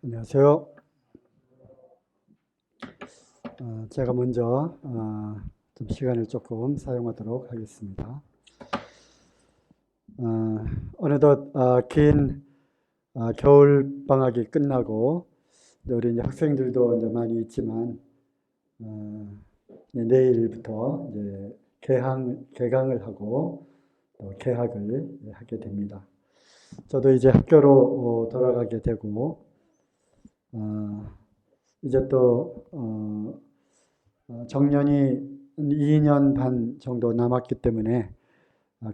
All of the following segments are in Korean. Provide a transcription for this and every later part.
안녕하세요. 제가 먼저 좀 시간을 조금 사용하도록 하겠습니다. 어느덧 긴 겨울 방학이 끝나고 우리 이제 학생들도 이제 많이 있지만 이제 내일부터 이제 개강을 하고 또 개학을 하게 됩니다. 저도 이제 학교로 돌아가게 되고 이제 또 정년이 2년 반 정도 남았기 때문에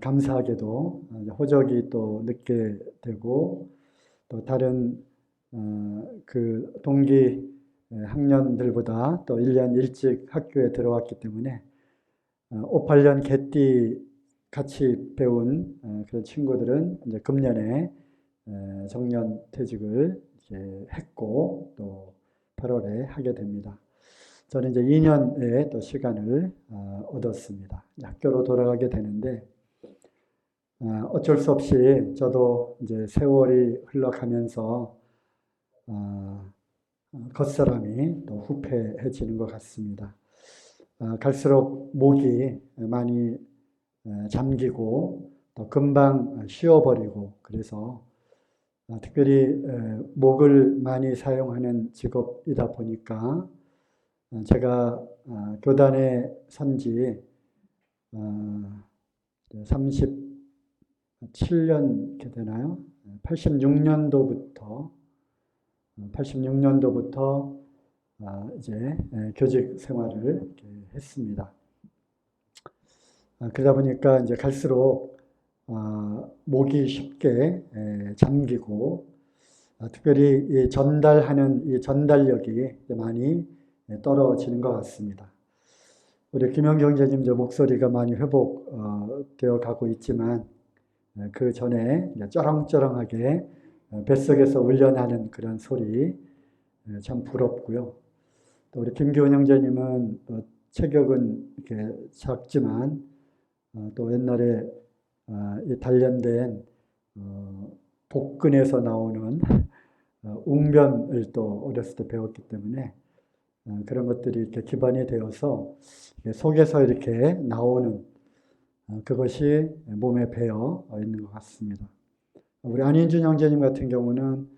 감사하게도 호적이 또 늦게 되고 또 다른 그 동기 학년들보다 또 1년 일찍 학교에 들어왔기 때문에 5, 8년 개띠 같이 배운 그런 친구들은 이제 금년에 정년 퇴직을 이제 했고 또 8월에 하게 됩니다. 저는 이제 2년의 또 시간을 얻었습니다. 학교로 돌아가게 되는데 어쩔 수 없이 저도 이제 세월이 흘러가면서 겉사람이 또 후패해지는 것 같습니다. 갈수록 목이 많이 잠기고 또 금방 쉬어버리고 그래서 특별히 목을 많이 사용하는 직업이다 보니까 제가 교단에 선지 37년 이렇게 되나요? 86년도부터 이제 교직 생활을 했습니다. 그러다 보니까 이제 갈수록 목이 쉽게 잠기고 특별히 이 전달하는 이 전달력이 많이 떨어지는 것 같습니다. 우리 김영경 형제님 목소리가 많이 회복되어 가고 있지만 그 전에 쩌렁쩌렁하게 뱃속에서 울려나는 그런 소리 참 부럽고요. 또 우리 김기훈 형제님은 체격은 이렇게 작지만 또 옛날에 이 단련된 복근에서 나오는 웅변을 또 어렸을 때 배웠기 때문에 그런 것들이 이렇게 기반이 되어서 속에서 이렇게 나오는 그것이 몸에 배어 있는 것 같습니다. 우리 안인준 형제님 같은 경우는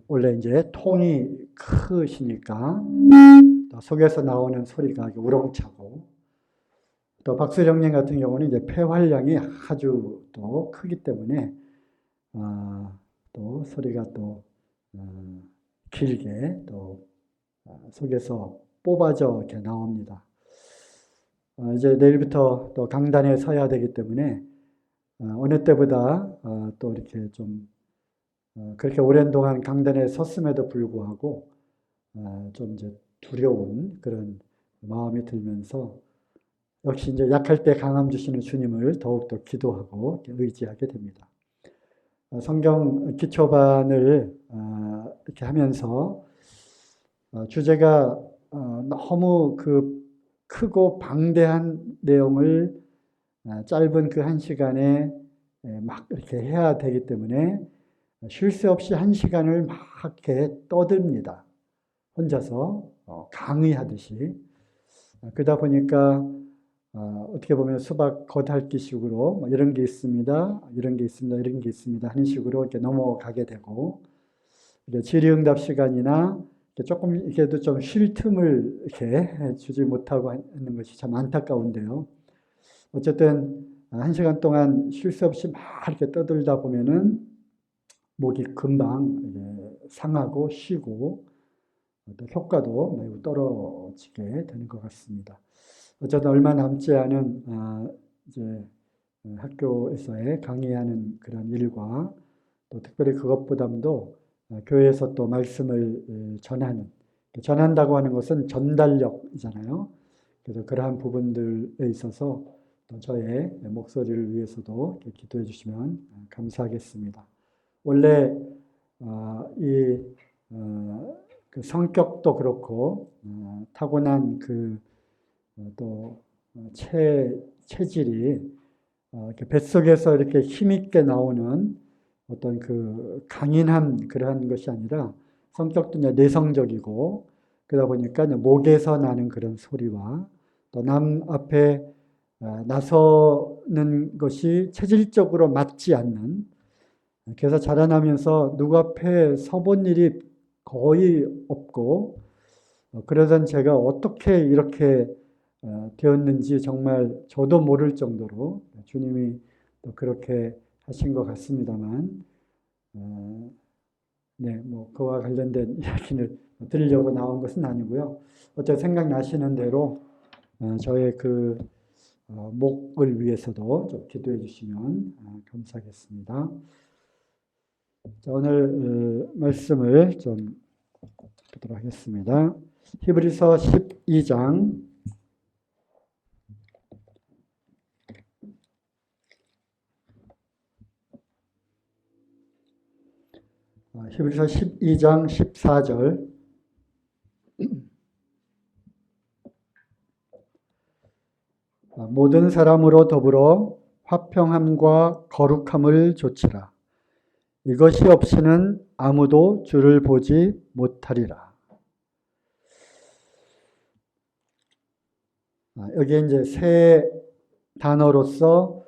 원래 이제 통이 크시니까 속에서 나오는 소리가 우렁차고 또 박수령 형님 같은 경우는 이제 폐활량이 아주 또 크기 때문에 또 소리가 또 길게 또 속에서 뽑아져 이렇게 나옵니다. 이제 내일부터 또 강단에 서야 되기 때문에 어느 때보다 또 이렇게 좀 그렇게 오랜 동안 강단에 섰음에도 불구하고 좀 이제 두려운 그런 마음이 들면서 역시 이제 약할 때 강함 주시는 주님을 더욱더 기도하고 의지하게 됩니다. 성경 기초반을 이렇게 하면서 주제가 너무 그 크고 방대한 내용을 짧은 그 한 시간에 막 이렇게 해야 되기 때문에 쉴 새 없이 한 시간을 막 이렇게 떠듭니다. 혼자서 강의하듯이. 그러다 보니까 어떻게 보면 수박 겉핥기식으로 이런 게 있습니다, 이런 게 있습니다, 이런 게 있습니다 하는 식으로 이렇게 넘어가게 되고 질의응답 시간이나 조금 이렇게도 좀 쉴 틈을 이렇게 주지 못하고 있는 것이 참 안타까운데요. 어쨌든 한 시간 동안 쉴 새 없이 막 이렇게 떠들다 보면은 목이 금방 상하고 쉬고 또 효과도 매우 떨어지게 되는 것 같습니다. 어쨌든 얼마 남지 않은 이제 학교에서의 강의하는 그런 일과 또 특별히 그것보다도 교회에서 또 말씀을 전한다고 하는 것은 전달력이잖아요. 그래서 그러한 부분들에 있어서 또 저의 목소리를 위해서도 기도해 주시면 감사하겠습니다. 원래 그 성격도 그렇고 타고난 그 또 체질이 이렇게 뱃속에서 이렇게 힘있게 나오는 어떤 그 강인한 그러한 것이 아니라 성격도 이제 내성적이고 그러다 보니까 이제 목에서 나는 그런 소리와 또 남 앞에 나서는 것이 체질적으로 맞지 않는, 그래서 자라나면서 누구 앞에 서본 일이 거의 없고 그러던 제가 어떻게 이렇게 되었는지 정말 저도 모를 정도로 주님이 또 그렇게 하신 것 같습니다만, 네, 뭐 그와 관련된 이야기를 드리려고 나온 것은 아니고요. 어째 생각나시는 대로 저의 그 목을 위해서도 좀 기도해 주시면 감사하겠습니다. 자, 오늘 말씀을 좀 보도록 하겠습니다. 히브리서 12장 히브리서 12장 14절 모든 사람으로 더불어 화평함과 거룩함을 조치라. 이것이 없이는 아무도 주를 보지 못하리라. 여기에 이제 세 단어로서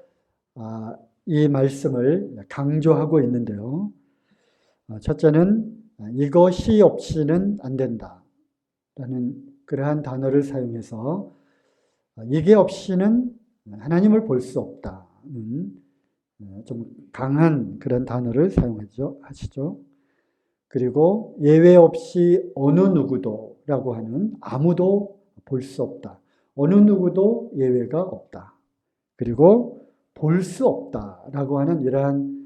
이 말씀을 강조하고 있는데요. 첫째는 이것이 없이는 안 된다 라는 그러한 단어를 사용해서 이게 없이는 하나님을 볼 수 없다는 좀 강한 그런 단어를 사용하시죠. 그리고 예외 없이 어느 누구도 라고 하는 아무도 볼 수 없다. 어느 누구도 예외가 없다. 그리고 볼 수 없다라고 하는 이러한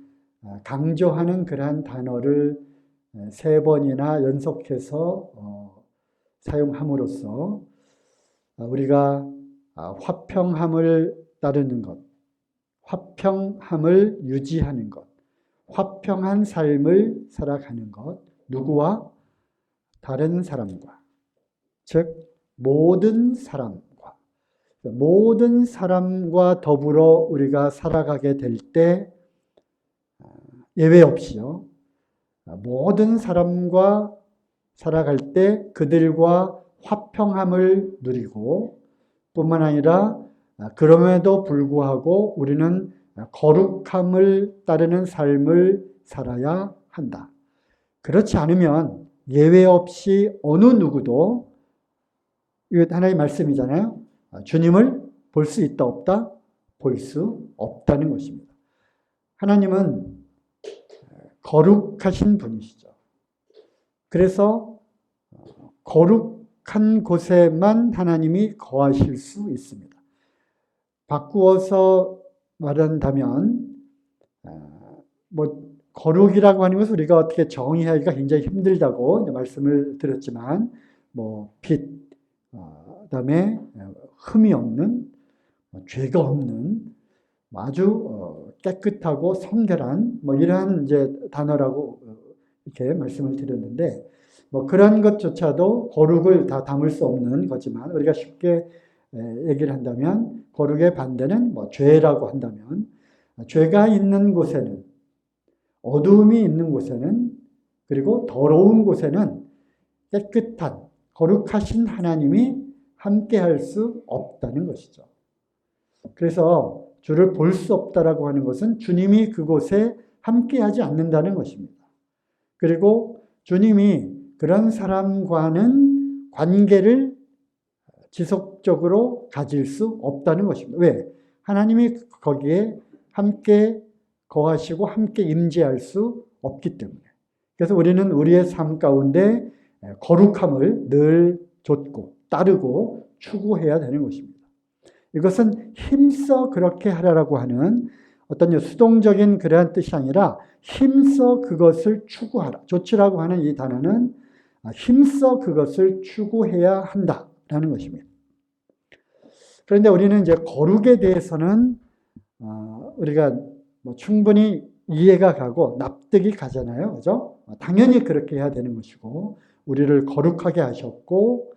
강조하는 그러한 단어를 세 번이나 연속해서 사용함으로써 우리가 화평함을 따르는 것, 화평함을 유지하는 것, 화평한 삶을 살아가는 것, 누구와? 다른 사람과, 즉 모든 사람과 더불어 우리가 살아가게 될 때 예외 없이요. 모든 사람과 살아갈 때 그들과 화평함을 누리고 뿐만 아니라 그럼에도 불구하고 우리는 거룩함을 따르는 삶을 살아야 한다. 그렇지 않으면 예외 없이 어느 누구도, 이거 하나의 말씀이잖아요. 주님을 볼 수 있다 없다? 볼 수 없다는 것입니다. 하나님은 거룩하신 분이시죠. 그래서 거룩한 곳에만 하나님이 거하실 수 있습니다. 바꾸어서 말한다면 거룩이라고 하는 것을 우리가 어떻게 정의하기가 굉장히 힘들다고 말씀을 드렸지만 빛, 그다음에 흠이 없는, 죄가 없는, 아주 깨끗하고 성결한 이러한 이제 단어라고 이렇게 말씀을 드렸는데 그런 것조차도 거룩을 다 담을 수 없는 거지만 우리가 쉽게 얘기를 한다면 거룩의 반대는 죄라고 한다면 죄가 있는 곳에는, 어두움이 있는 곳에는, 그리고 더러운 곳에는 깨끗한 거룩하신 하나님이 함께할 수 없다는 것이죠. 그래서 주를 볼 수 없다라고 하는 것은 주님이 그곳에 함께하지 않는다는 것입니다. 그리고 주님이 그런 사람과는 관계를 지속적으로 가질 수 없다는 것입니다. 왜? 하나님이 거기에 함께 거하시고 함께 임재할 수 없기 때문에. 그래서 우리는 우리의 삶 가운데 거룩함을 늘 좇고 따르고 추구해야 되는 것입니다. 이것은 힘써 그렇게 하라라고 하는 어떤 수동적인 그러한 뜻이 아니라 힘써 그것을 추구하라. 좇으라고 하는 이 단어는 힘써 그것을 추구해야 한다라는 것입니다. 그런데 우리는 이제 거룩에 대해서는 우리가 충분히 이해가 가고 납득이 가잖아요. 그죠? 당연히 그렇게 해야 되는 것이고 우리를 거룩하게 하셨고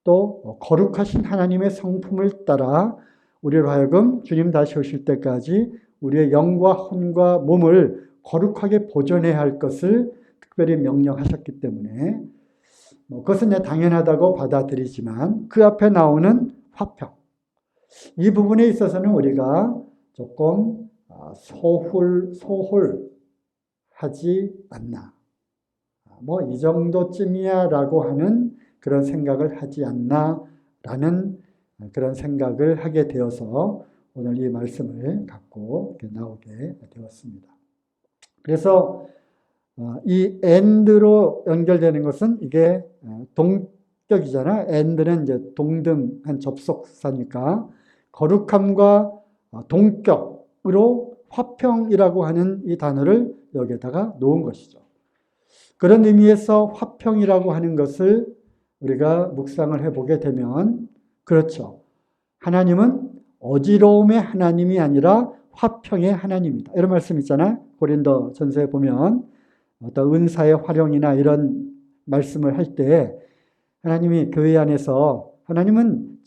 또 거룩하신 하나님의 성품을 따라 우리로 하여금 주님 다시 오실 때까지 우리의 영과 혼과 몸을 거룩하게 보존해야 할 것을 특별히 명령하셨기 때문에 그것은 당연하다고 받아들이지만 그 앞에 나오는 화평, 이 부분에 있어서는 우리가 조금 소홀하지 않나. 이 정도쯤이야 라고 하는 그런 생각을 하지 않나 라는 그런 생각을 하게 되어서 오늘 이 말씀을 갖고 나오게 되었습니다. 그래서 이 and로 연결되는 것은 이게 동격이잖아. and는 이제 동등한 접속사니까 거룩함과 동격으로 화평이라고 하는 이 단어를 여기에다가 놓은 것이죠. 그런 의미에서 화평이라고 하는 것을 우리가 묵상을 해보게 되면 그렇죠. 하나님은 어지러움의 하나님이 아니라 화평의 하나님이다. 이런 말씀 있잖아요. 고린도 전서에 보면 어떤 은사의 활용이나 이런 말씀을 할 때 하나님이 교회 안에서 하나님은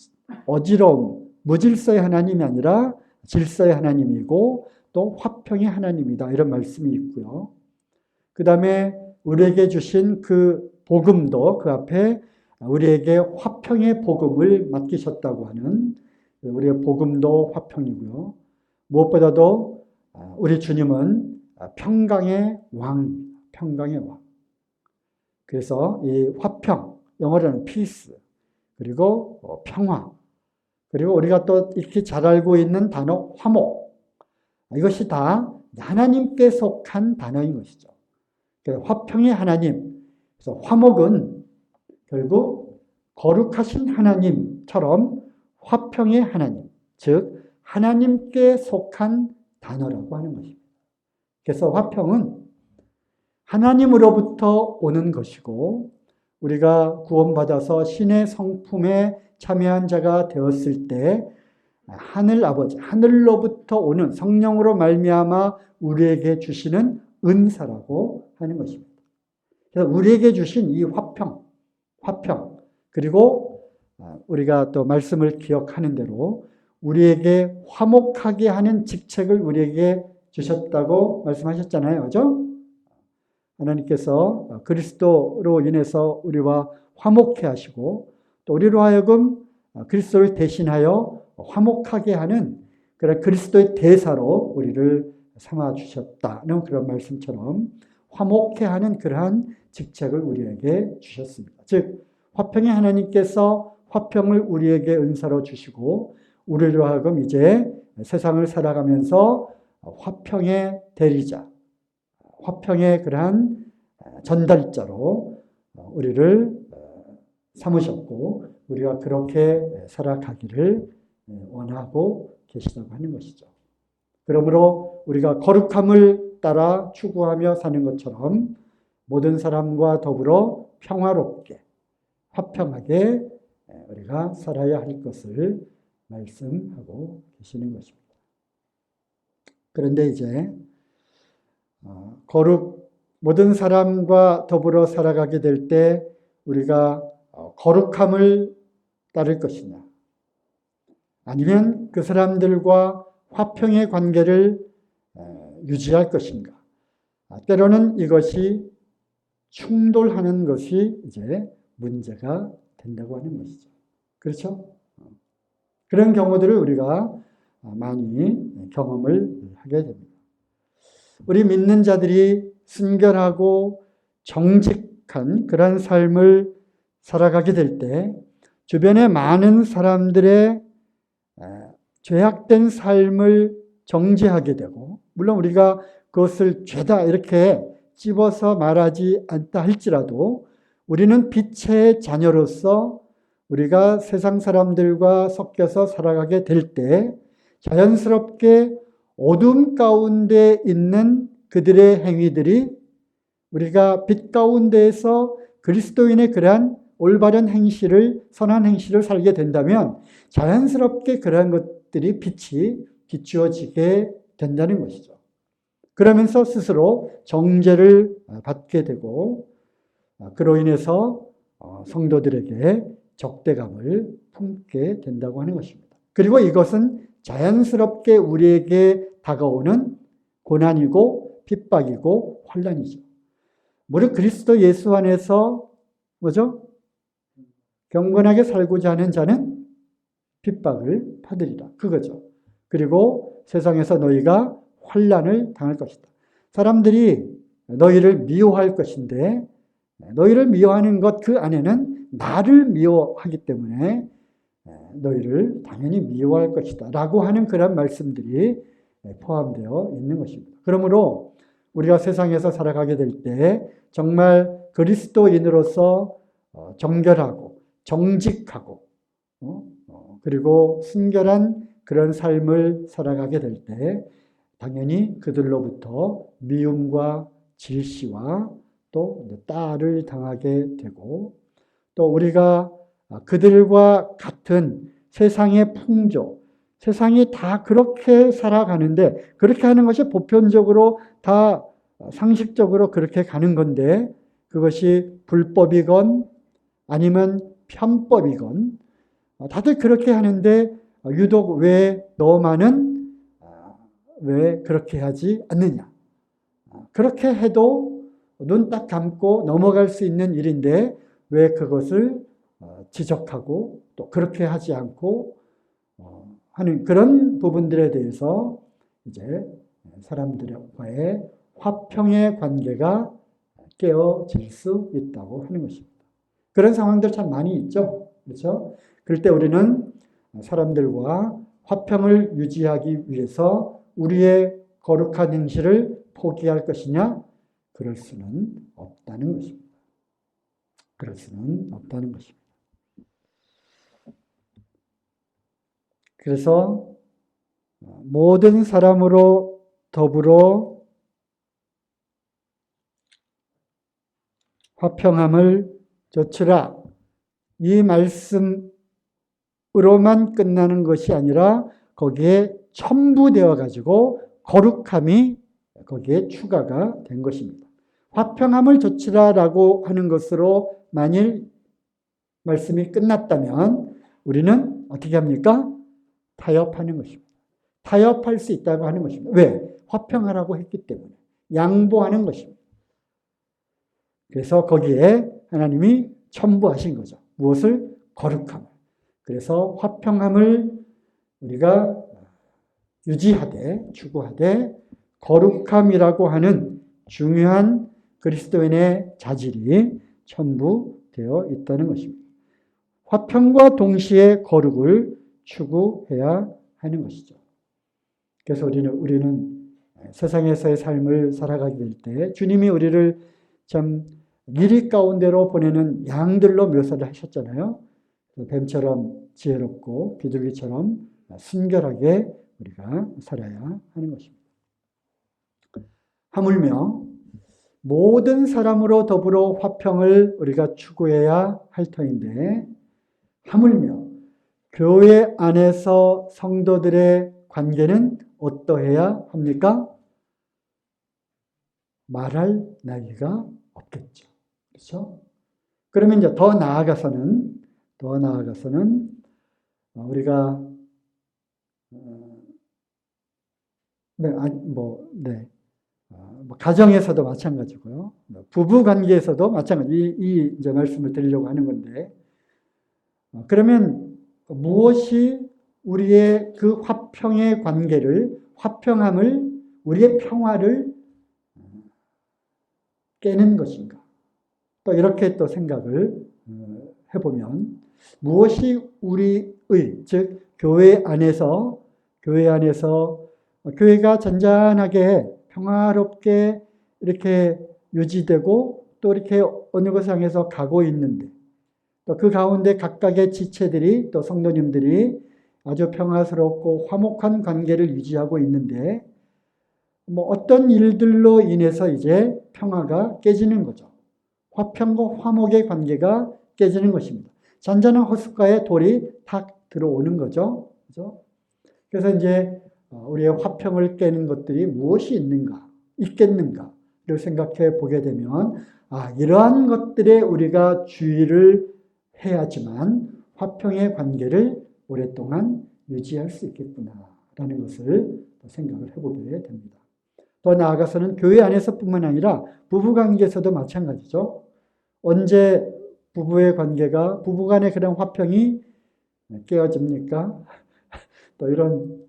어지러움, 무질서의 하나님이 아니라 질서의 하나님이고 또 화평의 하나님이다. 이런 말씀이 있고요. 그 다음에 우리에게 주신 그 복음도 그 앞에 우리에게 화평의 복음을 맡기셨다고 하는 우리의 복음도 화평이고요. 무엇보다도 우리 주님은 평강의 왕입니다. 평강의 왕. 그래서 이 화평, 영어로는 peace, 그리고 평화, 그리고 우리가 또 익히 잘 알고 있는 단어 화목, 이것이 다 하나님께 속한 단어인 것이죠. 화평의 하나님, 그래서 화목은 결국 거룩하신 하나님처럼 화평의 하나님, 즉 하나님께 속한 단어라고 하는 것입니다. 그래서 화평은 하나님으로부터 오는 것이고 우리가 구원받아서 신의 성품에 참여한 자가 되었을 때 하늘 아버지, 하늘로부터 오는 성령으로 말미암아 우리에게 주시는 은사라고 하는 것입니다. 그래서 우리에게 주신 이 화평, 그리고 우리가 또 말씀을 기억하는 대로 우리에게 화목하게 하는 직책을 우리에게 주셨다고 말씀하셨잖아요. 그죠? 하나님께서 그리스도로 인해서 우리와 화목해 하시고 또 우리로 하여금 그리스도를 대신하여 화목하게 하는 그런 그리스도의 대사로 우리를 삼아 주셨다는 그런 말씀처럼 화목해 하는 그러한 직책을 우리에게 주셨습니다. 즉 화평의 하나님께서 화평을 우리에게 은사로 주시고 우리로 하여금 이제 세상을 살아가면서 화평의 대리자, 화평의 그러한 전달자로 우리를 삼으셨고 우리가 그렇게 살아가기를 원하고 계시다고 하는 것이죠. 그러므로 우리가 거룩함을 따라 추구하며 사는 것처럼 모든 사람과 더불어 평화롭게 화평하게 우리가 살아야 할 것을 말씀하고 계시는 것입니다. 그런데 이제 모든 사람과 더불어 살아가게 될 때 우리가 거룩함을 따를 것이냐 아니면 그 사람들과 화평의 관계를 유지할 것인가. 때로는 이것이 충돌하는 것이 이제 문제가 된다고 하는 것이죠. 그렇죠? 그런 경우들을 우리가 많이 경험을 하게 됩니다. 우리 믿는 자들이 순결하고 정직한 그런 삶을 살아가게 될 때 주변의 많은 사람들의 죄악된 삶을 정죄하게 되고 물론 우리가 그것을 죄다 이렇게 찝어서 말하지 않다 할지라도 우리는 빛의 자녀로서 우리가 세상 사람들과 섞여서 살아가게 될 때 자연스럽게 어둠 가운데 있는 그들의 행위들이 우리가 빛 가운데에서 그리스도인의 그러한 올바른 행실을, 선한 행실을 살게 된다면 자연스럽게 그러한 것들이 빛이 비추어지게 된다는 것이죠. 그러면서 스스로 정죄를 받게 되고 그로 인해서 성도들에게 적대감을 품게 된다고 하는 것입니다. 그리고 이것은 자연스럽게 우리에게 다가오는 고난이고 핍박이고 환난이죠. 무릇 그리스도 예수 안에서 뭐죠? 경건하게 살고자 하는 자는 핍박을 받으리라. 그거죠. 그리고 세상에서 너희가 환난을 당할 것이다. 사람들이 너희를 미워할 것인데 너희를 미워하는 것 그 안에는 나를 미워하기 때문에 너희를 당연히 미워할 것이다 라고 하는 그런 말씀들이 포함되어 있는 것입니다. 그러므로 우리가 세상에서 살아가게 될 때 정말 그리스도인으로서 정결하고 정직하고 그리고 순결한 그런 삶을 살아가게 될 때 당연히 그들로부터 미움과 질시와 또 따를 당하게 되고 또 우리가 그들과 같은 세상의 풍조, 세상이 다 그렇게 살아가는데 그렇게 하는 것이 보편적으로 다 상식적으로 그렇게 가는 건데 그것이 불법이건 아니면 편법이건 다들 그렇게 하는데 유독 왜 너만은 왜 그렇게 하지 않느냐. 그렇게 해도 눈 딱 감고 넘어갈 수 있는 일인데 왜 그것을 지적하고 또 그렇게 하지 않고 하는 그런 부분들에 대해서 이제 사람들과의 화평의 관계가 깨어질 수 있다고 하는 것입니다. 그런 상황들 참 많이 있죠. 그렇죠? 그럴 때 우리는 사람들과 화평을 유지하기 위해서 우리의 거룩한 행실을 포기할 것이냐? 그럴 수는 없다는 것입니다. 그럴 수는 없다는 것입니다. 그래서 모든 사람으로 더불어 화평함을 좇으라. 이 말씀으로만 끝나는 것이 아니라 거기에 첨부되어 가지고 거룩함이 거기에 추가가 된 것입니다. 화평함을 좇으라라고 하는 것으로 만일 말씀이 끝났다면 우리는 어떻게 합니까? 타협하는 것입니다. 타협할 수 있다고 하는 것입니다. 왜? 화평하라고 했기 때문에. 양보하는 것입니다. 그래서 거기에 하나님이 첨부하신 거죠. 무엇을? 거룩함을. 그래서 화평함을 우리가 유지하되 추구하되 거룩함이라고 하는 중요한 그리스도인의 자질이 첨부되어 있다는 것입니다. 화평과 동시에 거룩을 추구해야 하는 것이죠. 그래서 우리는 세상에서의 삶을 살아가게 될 때 주님이 우리를 참 미리 가운데로 보내는 양들로 묘사를 하셨잖아요. 뱀처럼 지혜롭고 비둘기처럼 순결하게 우리가 살아야 하는 것입니다. 하물며 모든 사람으로 더불어 화평을 우리가 추구해야 할 터인데 하물며 교회 안에서 성도들의 관계는 어떠해야 합니까? 말할 나위가 없겠죠. 그렇죠? 그러면 이제 더 나아가서는 우리가 가정에서도 마찬가지고요. 부부 관계에서도 마찬가지. 이 이제 말씀을 드리려고 하는 건데 그러면 무엇이 우리의 그 화평의 관계를 화평함을 우리의 평화를 깨는 것인가? 또 이렇게 또 생각을 해보면 무엇이 우리의 즉 교회 안에서 교회가 잔잔하게 평화롭게 이렇게 유지되고 또 이렇게 어느 것을 향해서 가고 있는데 또 그 가운데 각각의 지체들이 또 성도님들이 아주 평화스럽고 화목한 관계를 유지하고 있는데 어떤 일들로 인해서 이제 평화가 깨지는 거죠. 화평과 화목의 관계가 깨지는 것입니다. 잔잔한 호숫가에 돌이 탁 들어오는 거죠. 그죠? 그래서 이제 우리의 화평을 깨는 것들이 무엇이 있겠는가를 생각해 보게 되면 이러한 것들에 우리가 주의를 해야지만 화평의 관계를 오랫동안 유지할 수 있겠구나라는 것을 생각을 해보게 됩니다. 더 나아가서는 교회 안에서뿐만 아니라 부부관계에서도 마찬가지죠. 언제 부부의 관계가, 부부간의 그런 화평이 깨어집니까? 또 이런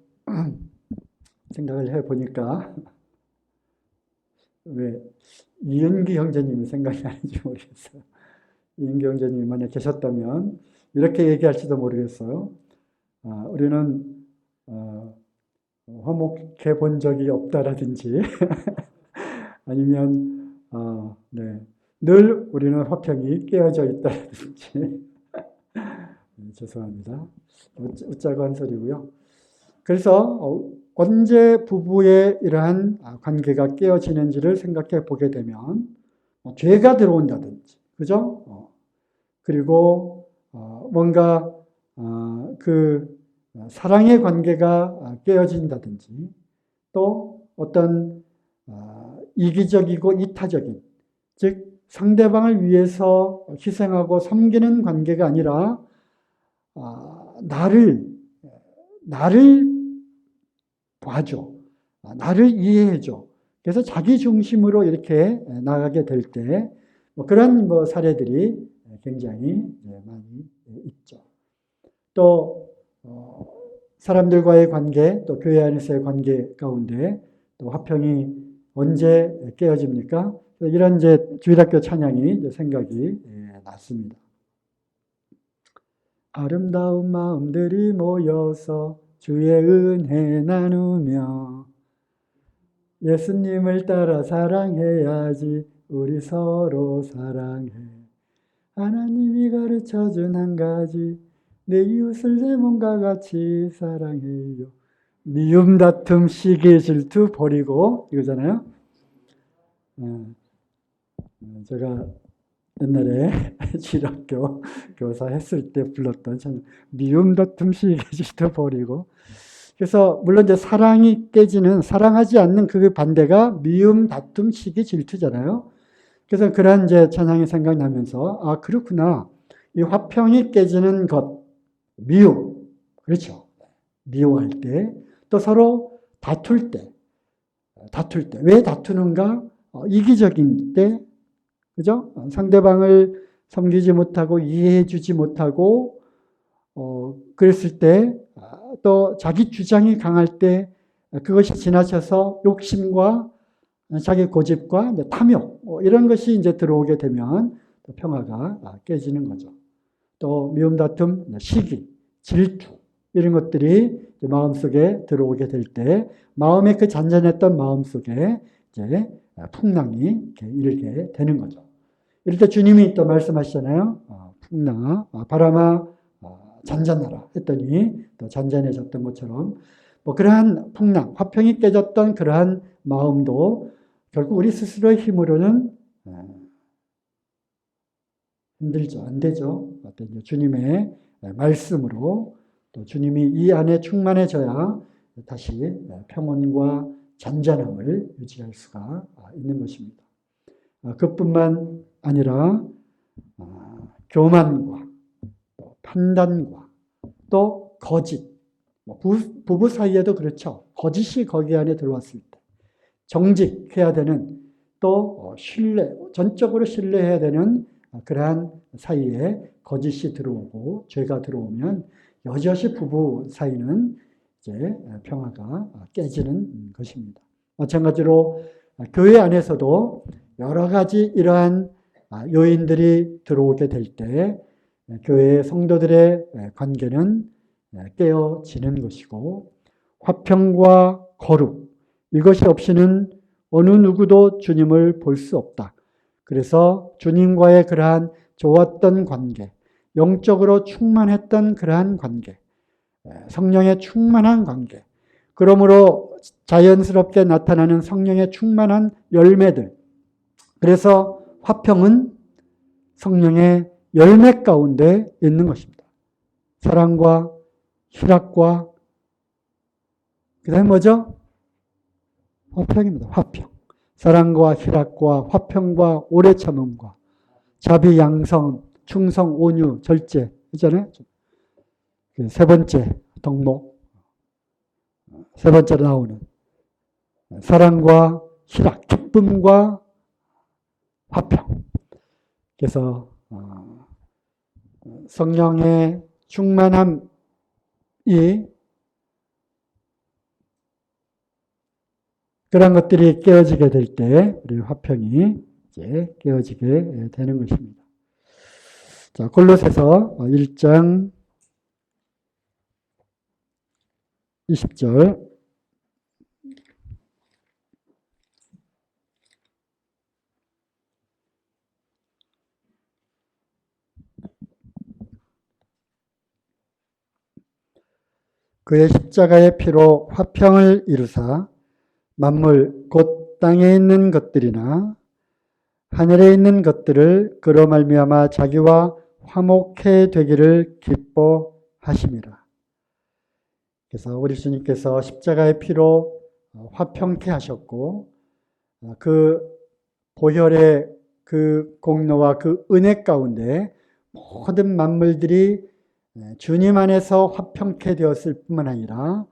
생각을 해보니까 왜 이은기 형제님이 생각이 나는지 모르겠어요. 이은기 형제님이 만약 계셨다면 이렇게 얘기할지도 모르겠어요. 우리는 화목해 본 적이 없다라든지 아니면 네, 늘 우리는 화평이 깨어져 있다라든지 죄송합니다. 웃자고 한 소리고요. 그래서 언제 부부의 이러한 관계가 깨어지는지를 생각해 보게 되면 죄가 들어온다든지, 그죠? 그리고 뭔가 그 사랑의 관계가 깨어진다든지, 또 어떤 이기적이고 이타적인, 즉 상대방을 위해서 희생하고 섬기는 관계가 아니라 나를 봐줘. 나를 이해해줘. 그래서 자기 중심으로 이렇게 나가게 될 때, 그런 사례들이 굉장히 많이 있죠. 또, 사람들과의 관계, 또 교회 안에서의 관계 가운데 또 화평이 언제 깨어집니까? 이런 이제 주일학교 찬양이 생각이 났습니다. 아름다운 마음들이 모여서 주의 은혜 나누며 예수님을 따라 사랑해야지 우리 서로 사랑해. 하나님이 가르쳐준 한 가지 내 이웃을 내 몸과 같이 사랑해요. 미움 다툼 시기 질투 버리고 이거잖아요. 제가 옛날에 주일학교 교사 했을 때 불렀던 찬양, 미움 다툼 시기 질투 버리고. 그래서 물론 이제 사랑이 깨지는, 사랑하지 않는 그 반대가 미움 다툼 시기 질투잖아요. 그래서 그런 이제 찬양이 생각나면서 그렇구나. 이 화평이 깨지는 것, 미움, 그렇죠. 미워할 때, 또 서로 다툴 때 왜 다투는가? 이기적인 때, 그죠? 상대방을 섬기지 못하고 이해해 주지 못하고 그랬을 때, 또 자기 주장이 강할 때 그것이 지나쳐서 욕심과 자기 고집과 탐욕 이런 것이 이제 들어오게 되면 평화가 깨지는 거죠. 또 미움 다툼, 시기, 질투 이런 것들이 마음속에 들어오게 될 때 마음의 그 잔잔했던 마음속에 이제 풍랑이 일게 되는 거죠. 이럴 때 주님이 또 말씀하시잖아요. 풍랑아, 바람아, 잔잔하라 했더니 또 잔잔해졌던 것처럼 그러한 풍랑, 화평이 깨졌던 그러한 마음도 결국 우리 스스로의 힘으로는 힘들죠. 안 되죠. 주님의 말씀으로 또 주님이 이 안에 충만해져야 다시 평온과 잔잔함을 유지할 수가 있는 것입니다. 그뿐만 아니라 교만과 판단과 또 거짓, 부부 사이에도 그렇죠. 거짓이 거기 안에 들어왔을 때 정직해야 되는, 또 신뢰, 전적으로 신뢰해야 되는 그러한 사이에 거짓이 들어오고 죄가 들어오면 여지없이 부부 사이는 이제 평화가 깨지는 것입니다. 마찬가지로 교회 안에서도 여러 가지 이러한 요인들이 들어오게 될 때 교회의 성도들의 관계는 깨어지는 것이고, 화평과 거룩 이것이 없이는 어느 누구도 주님을 볼 수 없다. 그래서 주님과의 그러한 좋았던 관계, 영적으로 충만했던 그러한 관계, 성령의 충만한 관계, 그러므로 자연스럽게 나타나는 성령의 충만한 열매들, 그래서 화평은 성령의 열매 가운데 있는 것입니다. 사랑과 희락과 그 다음에 뭐죠? 화평입니다. 화평. 사랑과 희락과 화평과 오래 참음과 자비, 양성, 충성, 온유, 절제 있잖아요. 세 번째 덕목, 세 번째로 나오는 사랑과 희락, 기쁨과 화평. 그래서 성령의 충만함이 그런 것들이 깨어지게 될 때 우리 화평이 이제 깨어지게 되는 것입니다. 자, 골로새서 1장 20절. 그의 십자가의 피로 화평을 이루사 만물 곧 땅에 있는 것들이나 하늘에 있는 것들을 그로 말미암아 자기와 화목해 되기를 기뻐하심이라. 그래서 우리 주님께서 십자가의 피로 화평케 하셨고 그 보혈의 그 공로와 그 은혜 가운데 모든 만물들이 주님 안에서 화평케 되었을 뿐만 아니라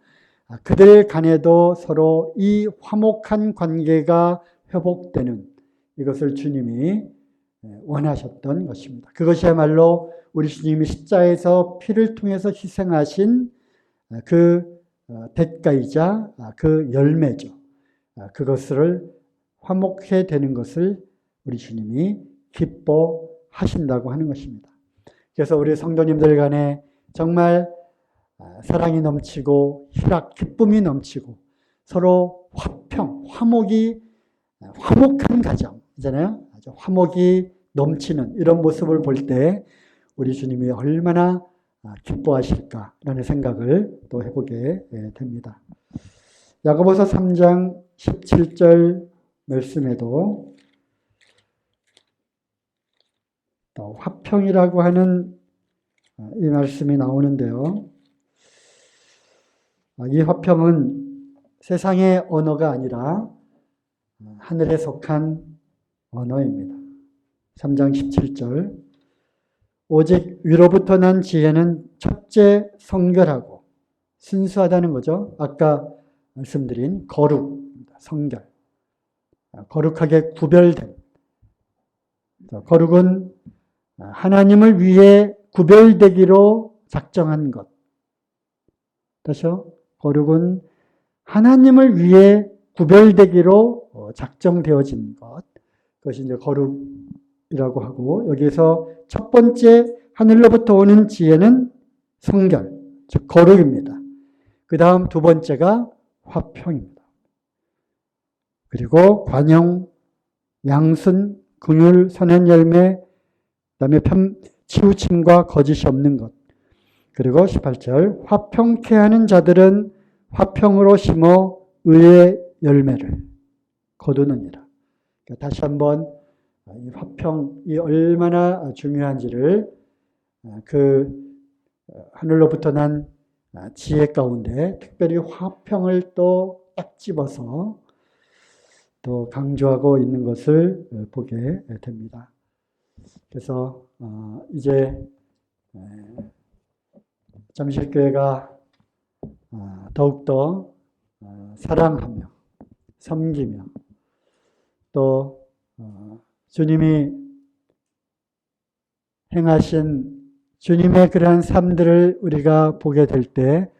그들 간에도 서로 이 화목한 관계가 회복되는 이것을 주님이 원하셨던 것입니다. 그것이야말로 우리 주님이 십자가에서 피를 통해서 희생하신 그 대가이자 그 열매죠. 그것을 화목해 되는 것을 우리 주님이 기뻐하신다고 하는 것입니다. 그래서 우리 성도님들 간에 정말 사랑이 넘치고 희락, 기쁨이 넘치고 서로 화평, 화목한 가정이잖아요. 아주 화목이 넘치는 이런 모습을 볼 때 우리 주님이 얼마나 기뻐하실까라는 생각을 또 해보게 됩니다. 야고보서 3장 17절 말씀에도 또 화평이라고 하는 이 말씀이 나오는데요. 이 화평은 세상의 언어가 아니라 하늘에 속한 언어입니다. 3장 17절. 오직 위로부터 난 지혜는 첫째 성결하고 순수하다는 거죠. 아까 말씀드린 거룩, 성결. 거룩하게 구별된. 거룩은 하나님을 위해 구별되기로 작정한 것. 다시요. 거룩은 하나님을 위해 구별되기로 작정되어진 것. 그것이 이제 거룩이라고 하고, 여기서 첫 번째 하늘로부터 오는 지혜는 성결, 즉 거룩입니다. 그 다음 두 번째가 화평입니다. 그리고 관용, 양순, 긍휼, 선한 열매, 그다음에 치우침과 거짓이 없는 것. 그리고 18절 화평케 하는 자들은 화평으로 심어 의의 열매를 거두느니라. 다시 한번 이 화평이 얼마나 중요한지를 그 하늘로부터 난 지혜 가운데 특별히 화평을 또 딱 집어서 또 강조하고 있는 것을 보게 됩니다. 그래서 이제 잠실교회가 더욱더 사랑하며 섬기며 또 주님이 행하신 주님의 그러한 삶들을 우리가 보게 될 때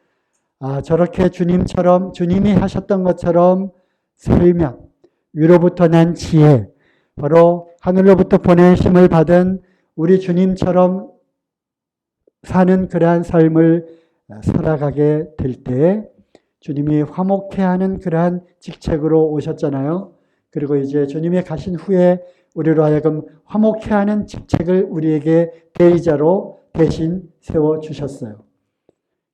저렇게 주님이 하셨던 것처럼 살면 위로부터 난 지혜, 바로 하늘로부터 보내심을 받은 우리 주님처럼 사는 그러한 삶을 살아가게 될 때 주님이 화목해 하는 그러한 직책으로 오셨잖아요. 그리고 이제 주님이 가신 후에 우리로 하여금 화목해 하는 직책을 우리에게 대의자로 대신 세워주셨어요.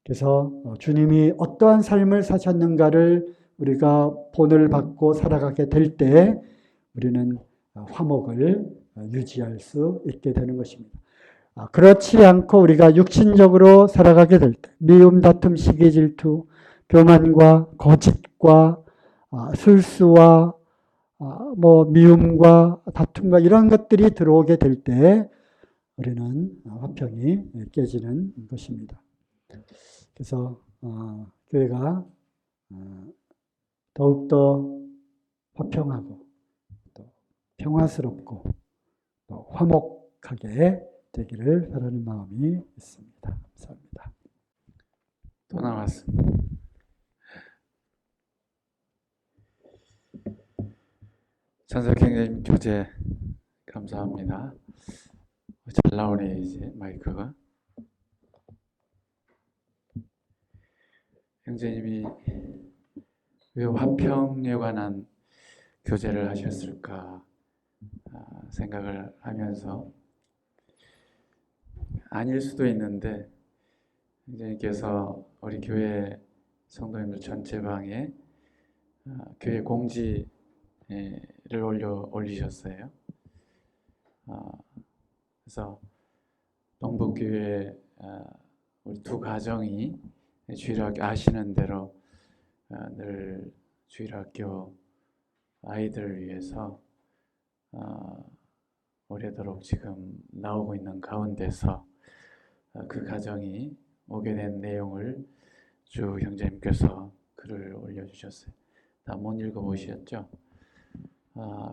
그래서 주님이 어떠한 삶을 사셨는가를 우리가 본을 받고 살아가게 될 때 우리는 화목을 유지할 수 있게 되는 것입니다. 그렇지 않고 우리가 육신적으로 살아가게 될 때 미움, 다툼, 시기, 질투, 교만과 거짓과 술수와 미움과 다툼과 이런 것들이 들어오게 될 때 우리는 화평이 깨지는 것입니다. 그래서 교회가 더욱더 화평하고 또 평화스럽고 또 화목하게 되기를 바라는 마음이 있습니다. 감사합니다. 또 나왔습니다. 전석형님 교재 감사합니다. 잘 나오네 이제 마이크가. 형제님이 왜 화평에 관한 교재를 하셨을까 생각을 하면서 아닐 수도 있는데 형제님께서 우리 교회 성도님들 전체 방에 교회 공지를 올리셨어요. 그래서 동북교회 우리 두 가정이 주일학교 아시는 대로 늘 주일학교 아이들을 위해서 오래도록 지금 나오고 있는 가운데서 그 가정이 오게 된 내용을 주 형제님께서 글을 올려주셨어요. 다 못 읽어보셨죠?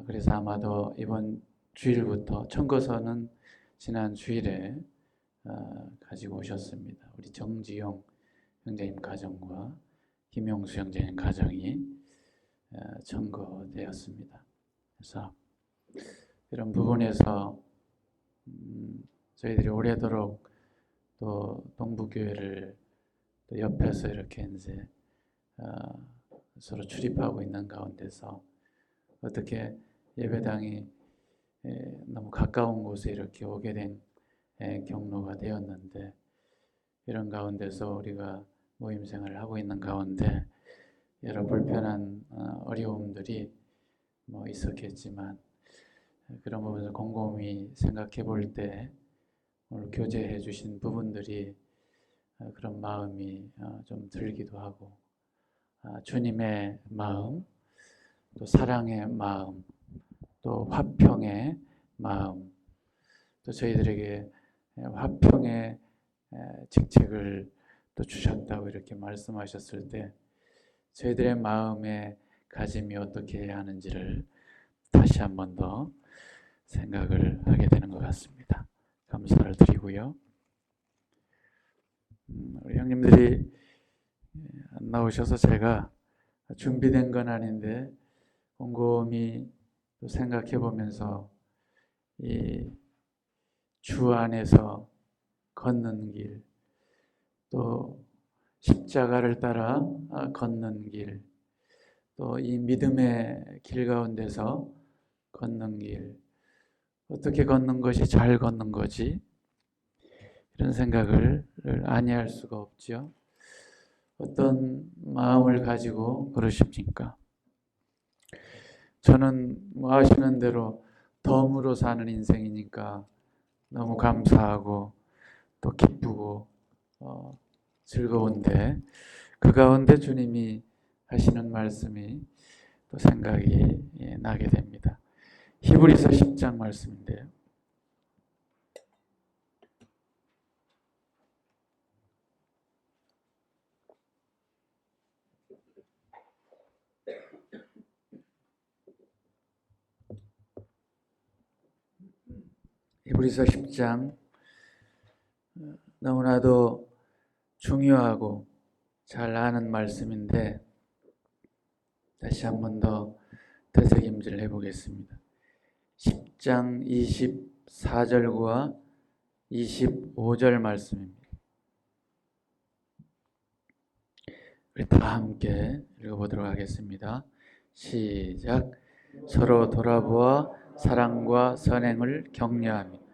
그래서 아마도 이번 주일부터 청거서는 지난 주일에 가지고 오셨습니다. 우리 정지용 형제님 가정과 김용수 형제님 가정이 청거되었습니다. 그래서 이런 부분에서 저희들이 오래도록 또 동부교회를 또 옆에서 이렇게 이제 서로 출입하고 있는 가운데서 어떻게 예배당이 너무 가까운 곳에 이렇게 오게 된 경로가 되었는데, 이런 가운데서 우리가 모임 생활을 하고 있는 가운데 여러 불편한 어려움들이 뭐 있었겠지만, 그런 부분을 곰곰이 생각해 볼 때 오늘 교제해 주신 부분들이 그런 마음이 좀 들기도 하고, 주님의 마음, 또 사랑의 마음, 또 화평의 마음, 또 저희들에게 화평의 직책을 또 주셨다고 이렇게 말씀하셨을 때 저희들의 마음의 가짐이 어떻게 해야 하는지를 다시 한 번 더 생각을 하게 되는 것 같습니다. 감사를 드리고요. 우리 형님들이 안 나오셔서 제가 준비된 건 아닌데 곰곰이 또 생각해 보면서 이 주 안에서 걷는 길, 또 십자가를 따라 걷는 길, 또 이 믿음의 길 가운데서 걷는 길, 어떻게 걷는 것이 잘 걷는 거지? 이런 생각을 아니할 수가 없죠. 어떤 마음을 가지고 그러십니까? 저는 뭐 아시는 대로 덤으로 사는 인생이니까 너무 감사하고 또 기쁘고 즐거운데, 그 가운데 주님이 하시는 말씀이 또 생각이 나게 됩니다. 히브리서 10장 말씀인데요. 히브리서 10장, 너무나도 중요하고 잘 아는 말씀인데 다시 한 번 더 되새김질을 해보겠습니다. 10장 24절과 25절 말씀입니다. 우리 다 함께 읽어보도록 하겠습니다. 시작. 서로 돌아보아 사랑과 선행을 격려하며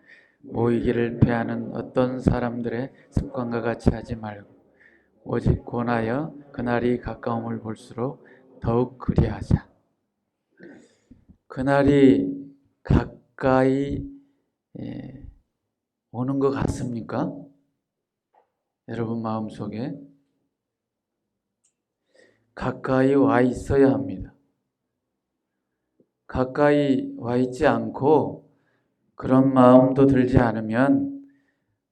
모이기를 패하는 어떤 사람들의 습관과 같이 하지 말고 오직 권하여 그날이 가까움을 볼수록 더욱 그리하자. 그날이 가까이 오는 것 같습니까? 여러분 마음속에 가까이 와 있어야 합니다. 가까이 와 있지 않고 그런 마음도 들지 않으면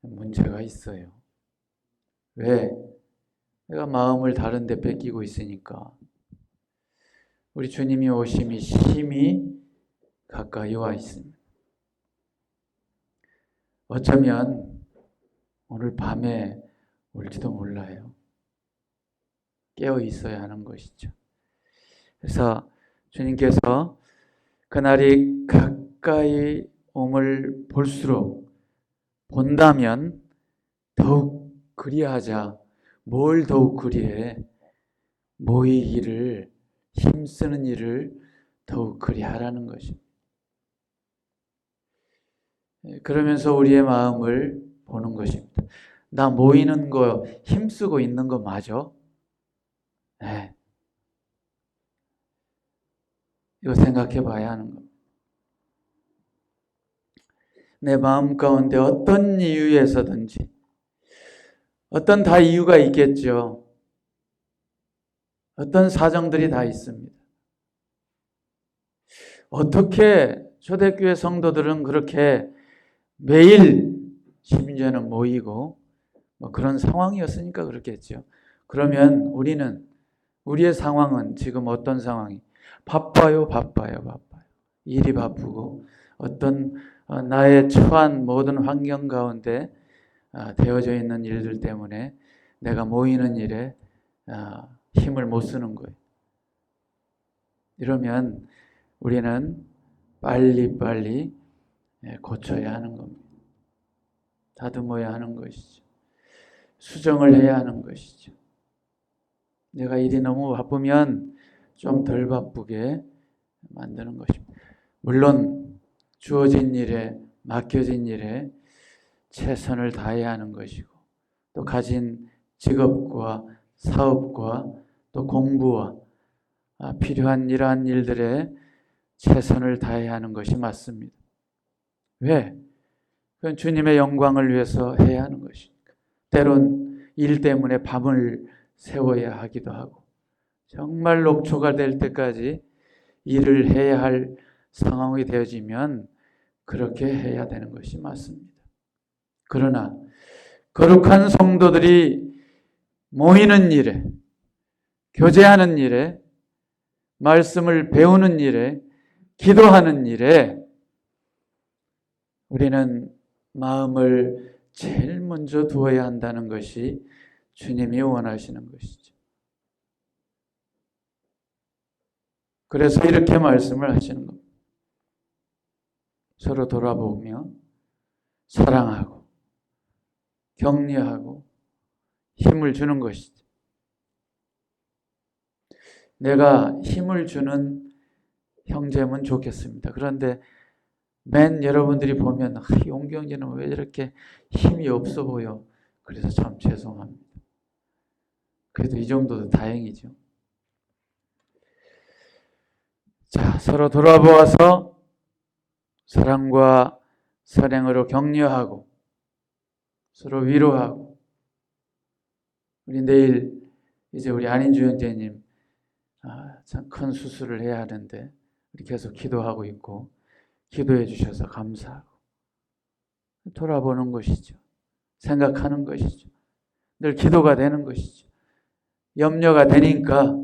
문제가 있어요. 왜? 내가 마음을 다른 데 뺏기고 있으니까. 우리 주님이 오심이 심히 가까이 와 있습니다. 어쩌면 오늘 밤에 올지도 몰라요. 깨어 있어야 하는 것이죠. 그래서 주님께서 그날이 가까이 옴을 볼수록 본다면 더욱 그리하자. 뭘 더욱 그리해? 모이기를, 힘쓰는 일을 더욱 그리하라는 것입니다. 그러면서 우리의 마음을 보는 것입니다. 나 모이는 거, 힘쓰고 있는 거 맞아? 네. 이거 생각해 봐야 하는 겁니다. 내 마음 가운데 어떤 이유에서든지, 어떤 다 이유가 있겠죠. 어떤 사정들이 다 있습니다. 어떻게 초대교회 성도들은 그렇게 매일 심지어는 모이고 그런 상황이었으니까 그렇겠죠. 그러면 우리의 상황은 지금 어떤 상황이? 바빠요. 일이 바쁘고 어떤 나의 처한 모든 환경 가운데 되어져 있는 일들 때문에 내가 모이는 일에 힘을 못 쓰는 거예요. 이러면 우리는 빨리 고쳐야 하는 겁니다. 다듬어야 하는 것이죠. 수정을 해야 하는 것이죠. 내가 일이 너무 바쁘면 좀 덜 바쁘게 만드는 것입니다. 물론 주어진 일에, 맡겨진 일에 최선을 다해야 하는 것이고, 또 가진 직업과 사업과 또 공부와 필요한 이러한 일들에 최선을 다해야 하는 것이 맞습니다. 왜? 그건 주님의 영광을 위해서 해야 하는 것이니까. 때론 일 때문에 밤을 새워야 하기도 하고, 정말 녹초가 될 때까지 일을 해야 할 상황이 되어지면 그렇게 해야 되는 것이 맞습니다. 그러나 거룩한 성도들이 모이는 일에, 교제하는 일에, 말씀을 배우는 일에, 기도하는 일에 우리는 마음을 제일 먼저 두어야 한다는 것이 주님이 원하시는 것이죠. 그래서 이렇게 말씀을 하시는 겁니다. 서로 돌아보며 사랑하고 격려하고 힘을 주는 것이죠. 내가 힘을 주는 형제면 좋겠습니다. 그런데 맨 여러분들이 보면 용경이는 왜 이렇게 힘이 없어 보여? 그래서 참 죄송합니다. 그래도 이 정도도 다행이죠. 자, 서로 돌아보아서 사랑과 선행으로 격려하고 서로 위로하고, 우리 내일 이제 우리 안인주 형제님 참 큰 수술을 해야 하는데 우리 계속 기도하고 있고, 기도해 주셔서 감사하고 돌아보는 것이죠. 생각하는 것이죠. 늘 기도가 되는 것이죠. 염려가 되니까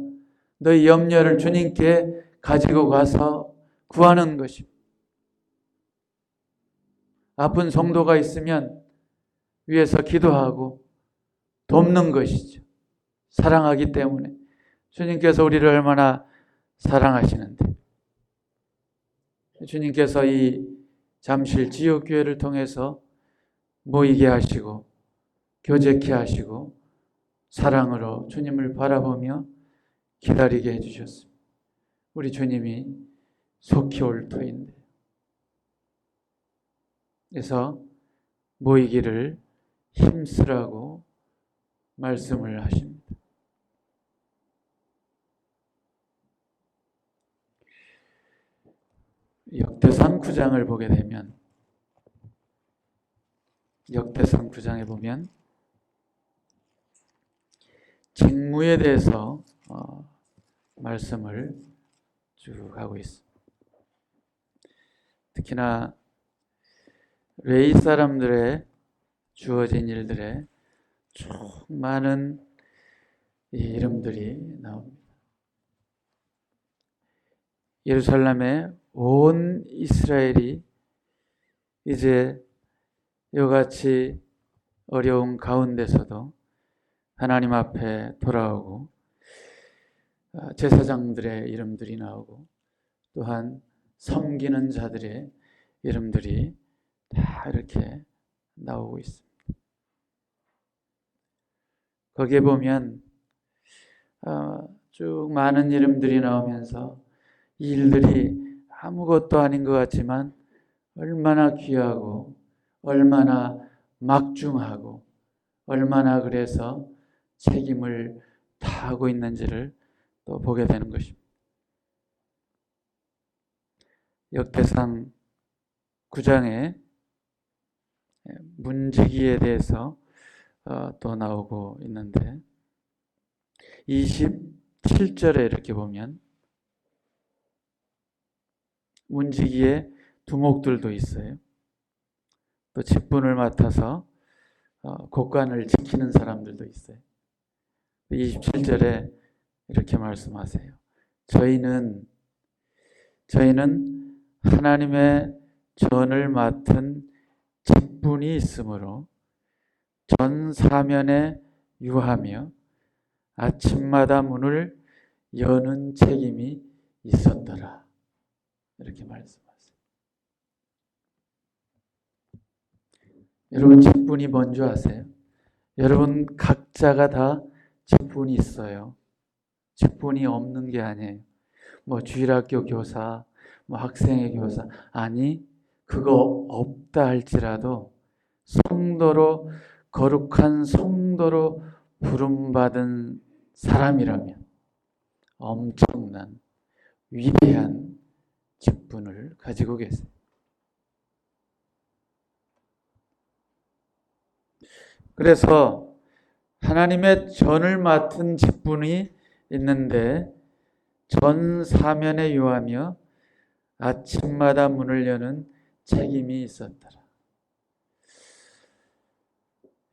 너희 염려를 주님께 가지고 가서 구하는 것입니다. 아픈 성도가 있으면 위에서 기도하고 돕는 것이죠. 사랑하기 때문에. 주님께서 우리를 얼마나 사랑하시는데, 주님께서 이 잠실 지역교회를 통해서 모이게 하시고 교제케 하시고 사랑으로 주님을 바라보며 기다리게 해주셨습니다. 우리 주님이 속히 올 터인데, 그래서 모이기를 힘쓰라고 말씀을 하십니다. 역대상 9장을 보게 되면, 역대상 9장에 보면 직무에 대해서 말씀을 쭉 하고 있습니다. 특히나 레위 사람들의 주어진 일들에 쭉 많은 이 이름들이 나옵니다. 예루살렘의 온 이스라엘이 이제 이같이 어려운 가운데서도 하나님 앞에 돌아오고 제사장들의 이름들이 나오고 또한 섬기는 자들의 이름들이 다 이렇게 나오고 있습니다. 거기에 보면 쭉 많은 이름들이 나오면서 이 일들이 아무것도 아닌 것 같지만 얼마나 귀하고 얼마나 막중하고 얼마나 그래서 책임을 다하고 있는지를 또 보게 되는 것입니다. 역대상 9장에 문지기에 대해서 또 나오고 있는데 27절에 이렇게 보면 문지기에 두목들도 있어요. 또 직분을 맡아서 곳간을 지키는 사람들도 있어요. 27절에 이렇게 말씀하세요. 저희는 하나님의 전을 맡은 직분이 있으므로 전 사면에 유하며 아침마다 문을 여는 책임이 있었더라. 이렇게 말씀하세요. 여러분 직분이 뭔지 아세요? 여러분 각자가 다 직분이 있어요. 직분이 없는 게 아니에요. 뭐 주일학교 교사, 뭐 학생의 교사, 아니 그거 없다 할지라도 성도로 거룩한 성도로 부름받은 사람이라면 엄청난 위대한 직분을 가지고 계세요. 그래서 하나님의 전을 맡은 직분이 있는데 전 사면에 유하며 아침마다 문을 여는 책임이 있었더라.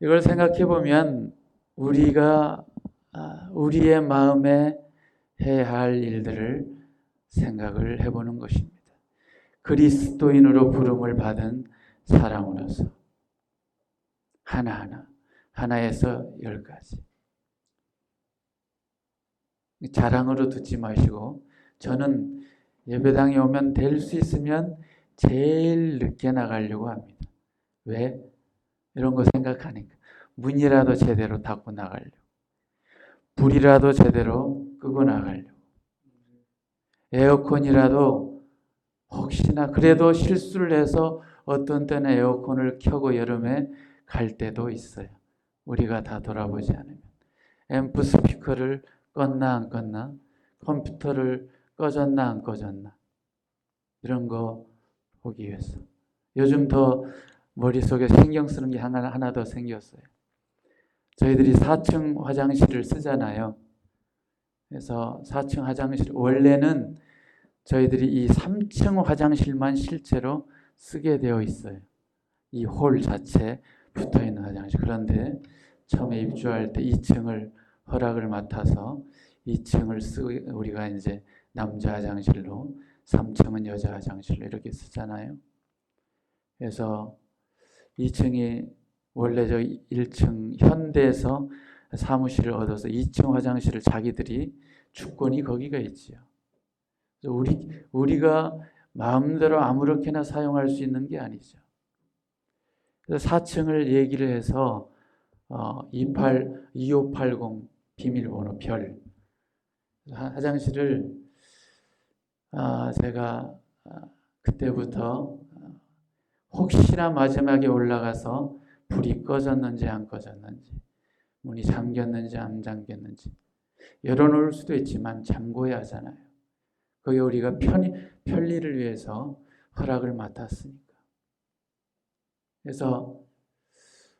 이걸 생각해 보면 우리가 우리의 마음에 해야 할 일들을 생각을 해보는 것입니다. 그리스도인으로 부름을 받은 사람으로서 하나에서 10가지. 자랑으로 듣지 마시고 저는 예배당에 오면 될 수 있으면 제일 늦게 나가려고 합니다. 왜? 이런 거 생각하니까. 문이라도 제대로 닫고 나가려고. 불이라도 제대로 끄고 나가려고. 에어컨이라도 혹시나 그래도 실수를 해서 어떤 때는 에어컨을 켜고 여름에 갈 때도 있어요. 우리가 다 돌아보지 않으면. 앰프 스피커를 껐나 안 껐나? 컴퓨터를 꺼졌나 안 꺼졌나? 이런 거 보기 위해서. 요즘 더 머릿속에 신경 쓰는 게 하나 더 생겼어요. 저희들이 4층 화장실을 쓰잖아요. 그래서 4층 화장실, 원래는 저희들이 이 3층 화장실만 실제로 쓰게 되어 있어요. 이 홀 자체에 붙어있는 화장실. 그런데 처음에 입주할 때 2층을 허락을 맡아서 2층을 우리가 이제 남자 화장실로 3층은 여자 화장실로 이렇게 쓰잖아요. 그래서 2층이 원래 저 1층 현대에서 사무실을 얻어서 2층 화장실을 자기들이 주권이 거기가 있지요. 우리가 마음대로 아무렇게나 사용할 수 있는 게 아니죠. 그래서 4층을 얘기를 해서 2580 비밀번호 별 화장실을 제가 그때부터 혹시나 마지막에 올라가서 불이 꺼졌는지 안 꺼졌는지 문이 잠겼는지 안 잠겼는지 열어놓을 수도 있지만 잠궈야 하잖아요. 그게 우리가 편리를 위해서 허락을 맡았으니까. 그래서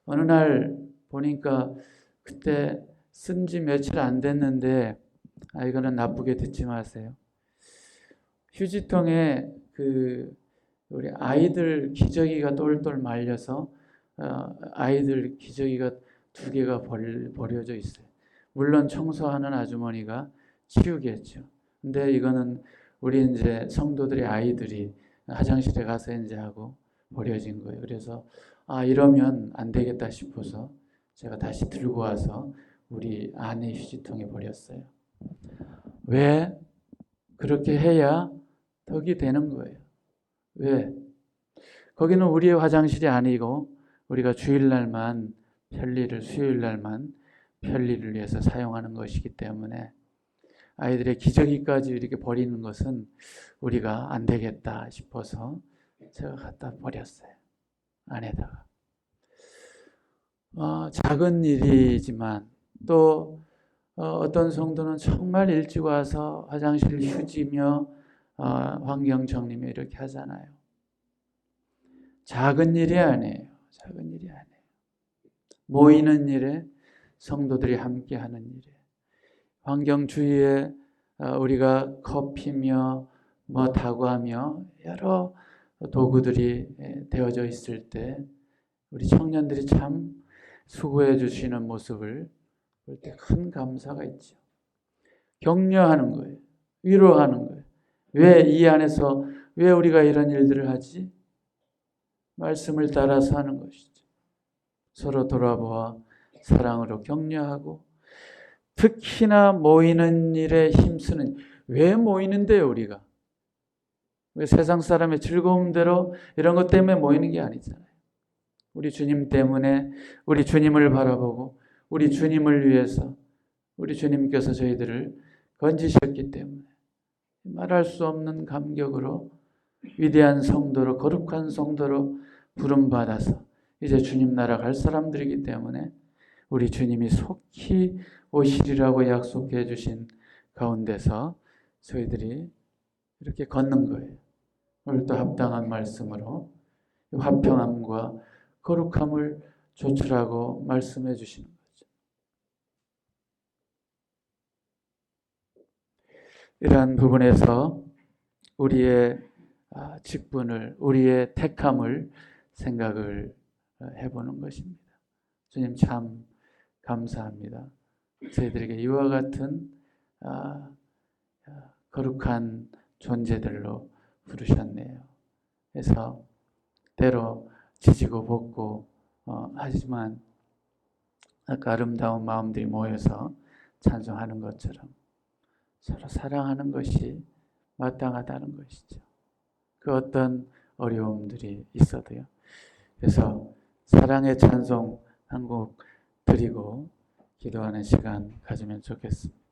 어느 날 보니까 그때 쓴 지 며칠 안 됐는데 이거는 나쁘게 듣지 마세요. 휴지통에 우리 아이들 기저귀가 똘똘 말려서 아이들 기저귀가 2개가 버려져 있어요. 물론 청소하는 아주머니가 치우겠죠. 근데 이거는 우리 이제 성도들의 아이들이 화장실에 가서 이제 하고 버려진 거예요. 그래서 이러면 안 되겠다 싶어서 제가 다시 들고 와서 우리 아내 휴지통에 버렸어요. 왜? 그렇게 해야 덕이 되는 거예요. 왜? 거기는 우리의 화장실이 아니고 우리가 주일날만 편리를, 수요일날만 편리를 위해서 사용하는 것이기 때문에 아이들의 기저귀까지 이렇게 버리는 것은 우리가 안 되겠다 싶어서 제가 갖다 버렸어요. 안에다가. 작은 일이지만 또 어떤 성도는 정말 일찍 와서 화장실 휴지며 환경 정리며 이렇게 하잖아요. 작은 일이 아니에요. 작은 일이 아니에요. 모이는 일에 성도들이 함께하는 일에 환경 주위에 우리가 커피며 다구하며 여러 도구들이 되어져 있을 때 우리 청년들이 참 수고해 주시는 모습을 볼 때 큰 감사가 있죠. 격려하는 거예요. 위로하는 거예요. 왜 이 안에서 왜 우리가 이런 일들을 하지? 말씀을 따라서 하는 것이죠. 서로 돌아보아 사랑으로 격려하고 특히나 모이는 일에 힘쓰는 왜 모이는데요 우리가? 왜 세상 사람의 즐거움대로 이런 것 때문에 모이는 게 아니잖아요. 우리 주님 때문에 우리 주님을 바라보고 우리 주님을 위해서 우리 주님께서 저희들을 건지셨기 때문에 말할 수 없는 감격으로 위대한 성도로 거룩한 성도로 부름받아서 이제 주님 나라 갈 사람들이기 때문에 우리 주님이 속히 오시리라고 약속해 주신 가운데서 저희들이 이렇게 걷는 거예요. 오늘도 합당한 말씀으로 화평함과 거룩함을 조출하고 말씀해 주시는 거죠. 이러한 부분에서 우리의 직분을, 우리의 택함을 생각을 해보는 것입니다. 주님 참 감사합니다. 저희들에게 이와 같은 거룩한 존재들로 부르셨네요. 그래서 때로 지지고 볶고 하지만 아까 아름다운 마음들이 모여서 찬송하는 것처럼 서로 사랑하는 것이 마땅하다는 것이죠. 그 어떤 어려움들이 있어도요. 그래서 사랑의 찬송 한 곡 드리고 기도하는 시간 가지면 좋겠습니다.